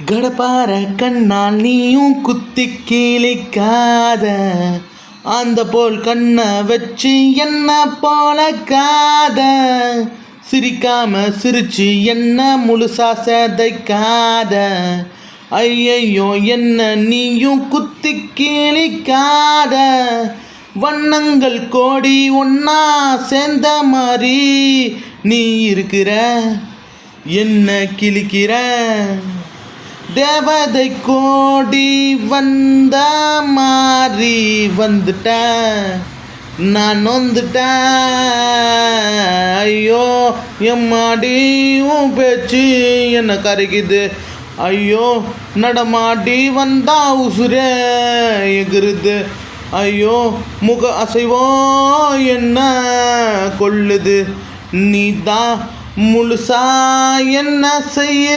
கடப்பார கண்ணால் நீயும் குத்தி கிழிக்காத, அந்த போல் கண்ணை வச்சு என்ன போலக்காத, சிரிக்காம சிரிச்சு என்ன முழுசா சேதைக்காத, ஐயையோ என்ன நீயும் குத்தி கிழிக்காத, வண்ணங்கள் கோடி ஒன்னா சேர்ந்த மாதிரி நீ இருக்கிற, என்ன கிழிக்கிற, தேவதை கோடி வந்த மாதிரி வந்துட்டேன், நான் வந்துட்டேன். ஐயோ எம்மாடி உன் பேச்சு என்ன கரைக்குது, ஐயோ நடமாடி வந்தா உசுரே எகிருது, ஐயோ முக அசைவோ என்ன கொள்ளுது, நீ தான் முழுசா என்ன செய்ய